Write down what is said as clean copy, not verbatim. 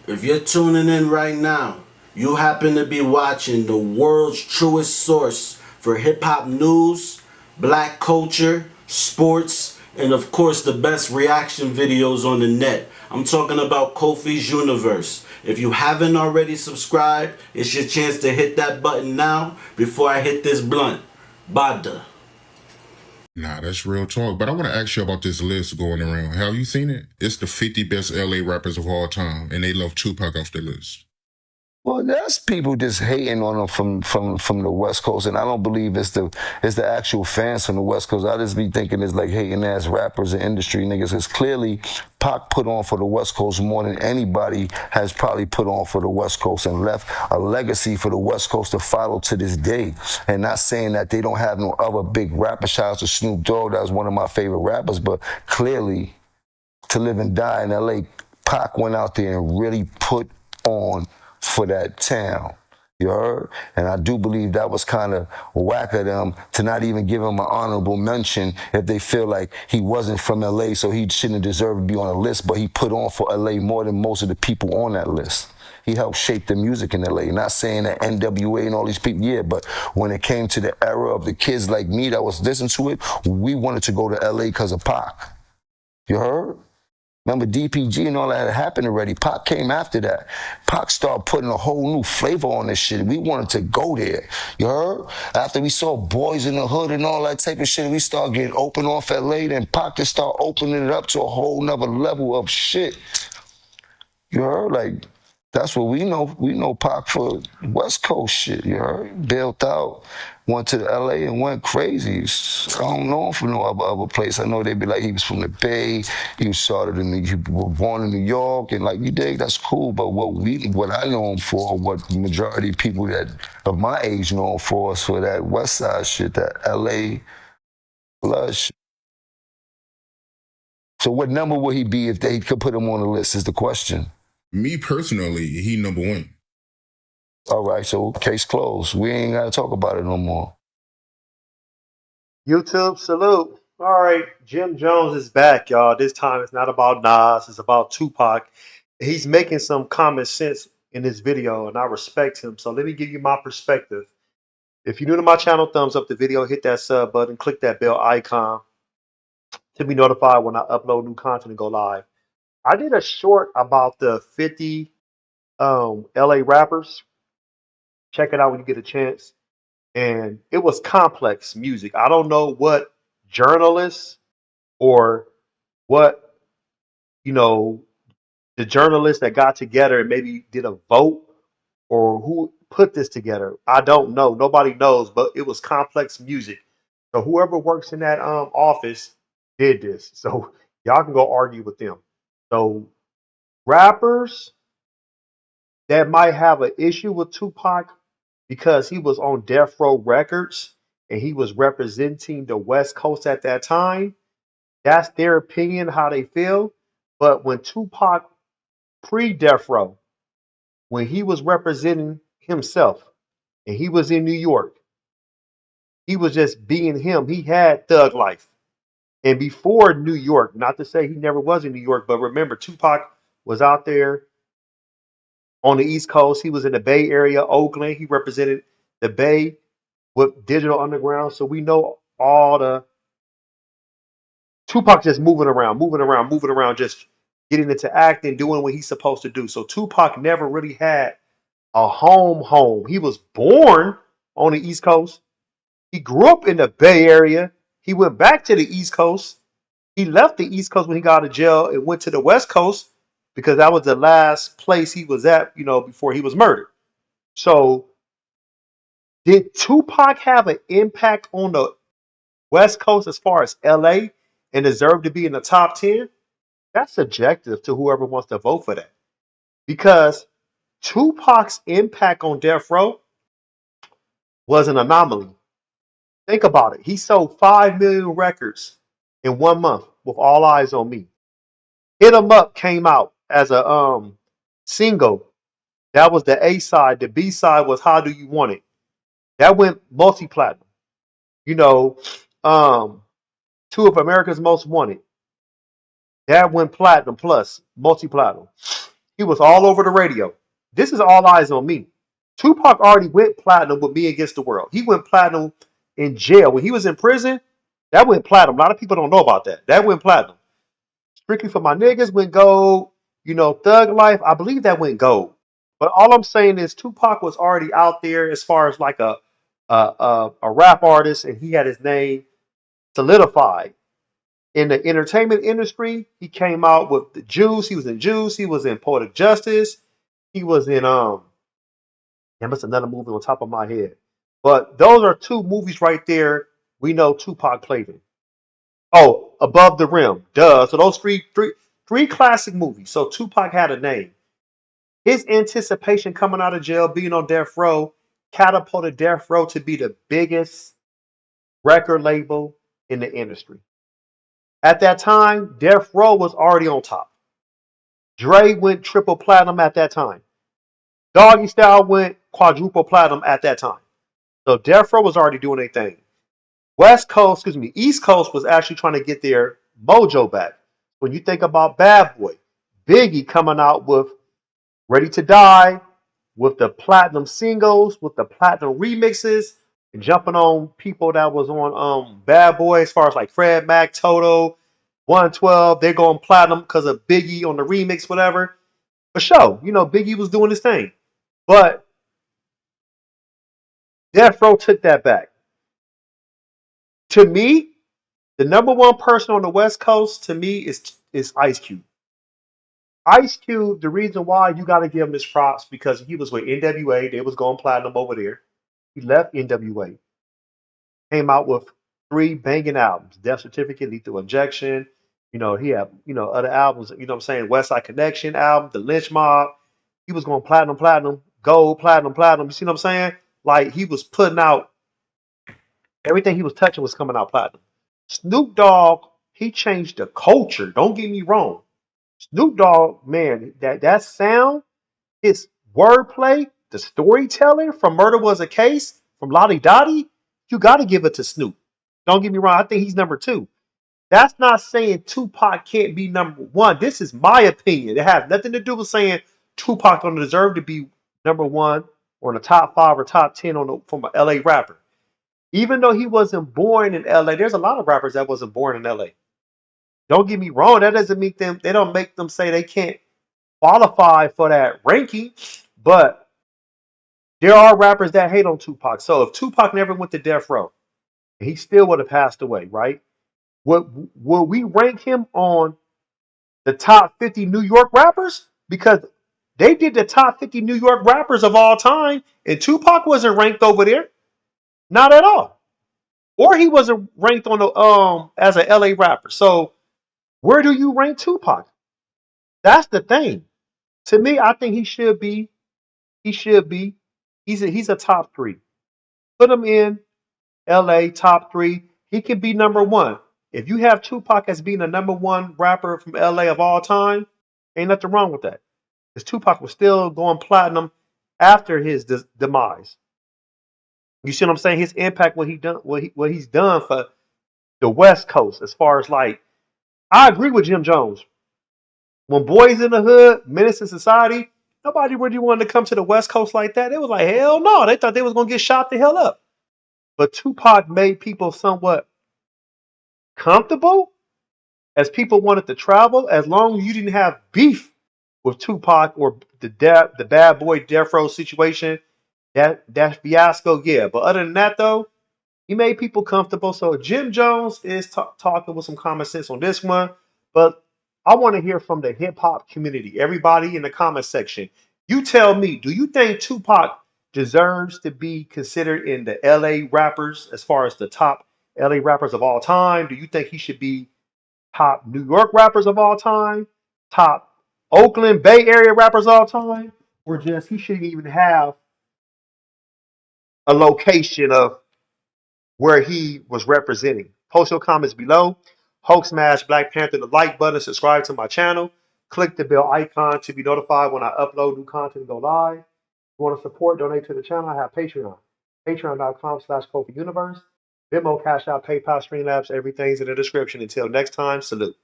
If you're tuning in right now, you happen to be watching the world's truest source for hip hop news, black culture, sports, and of course the best reaction videos on the net. I'm talking about Kofi's Universe. If you haven't already subscribed, it's your chance to hit that button now before I hit this blunt. Bada. Nah, that's real talk. But I want to ask you about this list going around. Have you seen it? It's the 50 best LA rappers of all time, and they love Tupac off the list. Well, that's people just hating on them from the West Coast, and I don't believe it's the actual fans from the West Coast. I just be thinking it's like hating ass rappers and industry niggas. Because clearly, Pac put on for the West Coast more than anybody has probably put on for the West Coast, and left a legacy for the West Coast to follow to this day. And not saying that they don't have no other big rapper. Shout out to Snoop Dogg, that was one of my favorite rappers, but clearly, to live and die in LA, Pac went out there and really put on for that town. You heard? And I do believe that was kind of whack of them to not even give him an honorable mention if they feel like he wasn't from LA, so he shouldn't deserve to be on a list, but he put on for LA more than most of the people on that list. He helped shape the music in LA. Not saying that NWA and all these people, yeah, but when it came to the era of the kids like me that was listening to it, we wanted to go to LA because of Pac. You heard? Remember DPG and all that had happened already. Pac came after that. Pac started putting a whole new flavor on this shit. We wanted to go there. You heard? After we saw Boys in the Hood and all that type of shit, we started getting open off LA, then Pac just started opening it up to a whole nother level of shit. You heard? Like, that's what we know. We know Pac for West Coast shit, you heard? Built out, went to LA and went crazy. I don't know him from no other place. I know they'd be like, he was from the Bay, he was started he was born in New York, and like, you dig, that's cool. But what I know him for, what the majority of people that of my age know him for, is for that West Side shit, that LA blood shit. So what number would he be if they could put him on the list is the question. Me personally, he number one. All right, so case closed. We ain't got to talk about it no more. YouTube salute. All right, Jim Jones is back, y'all. This time it's not about Nas, it's about Tupac. He's making some common sense in this video, and I respect him. So let me give you my perspective. If you're new to my channel, thumbs up the video, hit that sub button, click that bell icon to be notified when I upload new content and go live. I did a short about the 50 LA rappers. Check it out when you get a chance. And it was complex music. I don't know what journalists or what, you know, the journalists that got together and maybe did a vote or who put this together. I don't know. Nobody knows, but it was complex music. So whoever works in that office did this. So y'all can go argue with them. So rappers that might have an issue with Tupac because he was on Death Row Records and he was representing the West Coast at that time. That's their opinion, how they feel. But when Tupac pre Death Row, when he was representing himself and he was in New York, he was just being him. He had thug life. And before New York, not to say he never was in New York, but remember, Tupac was out there on the East Coast. He was in the Bay Area, Oakland. He represented the Bay with Digital Underground. So we know all the Tupac just moving around, just getting into acting, doing what he's supposed to do. So Tupac never really had a home. He was born on the East Coast. He grew up in the Bay Area. He went back to the East Coast. He left the East Coast when he got out of jail and went to the West Coast because that was the last place he was at, before he was murdered. So did Tupac have an impact on the West Coast as far as LA and deserve to be in the top 10? That's subjective to whoever wants to vote for that. Because Tupac's impact on Death Row was an anomaly. Think about it. He sold 5 million records in 1 month with All Eyes on Me. Hit 'em Up came out as a single. That was the A side. The B side was How Do You Want It? That went multi-platinum. You know, um, Two of America's Most Wanted. That went platinum plus, multi-platinum. He was all over the radio. This is All Eyes on Me. Tupac already went platinum with Me Against the World. He went platinum in jail. When he was in prison, that went platinum. A lot of people don't know about that. That went platinum. Strictly for My Niggas went gold. You know, Thug Life, I believe that went gold. But all I'm saying is Tupac was already out there as far as like a rap artist, and he had his name solidified. In the entertainment industry, he came out with the Juice. He was in Juice. He was in Poetic Justice. He was in that's another movie on top of my head. But those are two movies right there. We know Tupac played in. Oh, Above the Rim, duh. So those three classic movies. So Tupac had a name. His anticipation coming out of jail, being on death row, catapulted death row to be the biggest record label in the industry. At that time, death row was already on top. Dre went triple platinum at that time. Doggy Style went quadruple platinum at that time. So Death Row was already doing their thing. East Coast was actually trying to get their mojo back. When you think about Bad Boy, Biggie coming out with Ready to Die, with the platinum singles, with the platinum remixes, and jumping on people that was on Bad Boy as far as like Fred Mac, Toto, 112, they're going platinum because of Biggie on the remix, whatever. For sure, you know, Biggie was doing his thing. But Death Row took that back. To me, the number one person on the West Coast to me is Ice Cube. Ice Cube, the reason why you got to give him his props because he was with NWA. They was going platinum over there. He left NWA, came out with three banging albums: Death Certificate, Lethal Injection. You know, he had other albums. You know what I'm saying? West Side Connection album, The Lynch Mob. He was going platinum, platinum, gold, platinum, platinum. You see what I'm saying? Like he was putting out everything he was touching was coming out platinum. Snoop Dogg, he changed the culture. Don't get me wrong. Snoop Dogg, man, that sound, his wordplay, the storytelling from Murder Was a Case, from Lottie Dottie, you got to give it to Snoop. Don't get me wrong. I think he's number two. That's not saying Tupac can't be number one. This is my opinion. It has nothing to do with saying Tupac don't deserve to be number one or in the top five or top 10 from an LA rapper. Even though he wasn't born in LA, there's a lot of rappers that wasn't born in LA. Don't get me wrong, that doesn't make them they don't make them say they can't qualify for that ranking, but there are rappers that hate on Tupac. So if Tupac never went to death row, he still would have passed away, right? Would we rank him on the top 50 New York rappers? Because they did the top 50 New York rappers of all time, and Tupac wasn't ranked over there. Not at all. Or he wasn't ranked on the as a LA rapper. So where do you rank Tupac? That's the thing. To me, I think he should be. He should be. He's a top three. Put him in LA top three. He could be number one. If you have Tupac as being the number one rapper from LA of all time, ain't nothing wrong with that. Because Tupac was still going platinum after his demise. You see what I'm saying? His impact, what he's done for the West Coast, as far as like, I agree with Jim Jones. When Boys in the Hood, Menace to Society, nobody really wanted to come to the West Coast like that. They was like, hell no. They thought they was gonna get shot the hell up. But Tupac made people somewhat comfortable as people wanted to travel, as long as you didn't have beef with Tupac or the bad boy death row situation, that fiasco, yeah. But other than that though, he made people comfortable. So Jim Jones is talking with some common sense on this one. But I want to hear from the hip hop community, everybody in the comment section. You tell me, do you think Tupac deserves to be considered in the LA rappers as far as the top LA rappers of all time? Do you think he should be top New York rappers of all time, top Oakland Bay Area rappers of all time, or just he shouldn't even have a location of where he was representing? Post your comments below. Hulk smash Black Panther the like button, subscribe to my channel, click the bell icon to be notified when I upload new content and go live. If you want to support, donate to the channel, I have Patreon. Patreon.com/Kofi Universe. Venmo, Cash App, PayPal, Streamlabs, everything's in the description. Until next time, salute.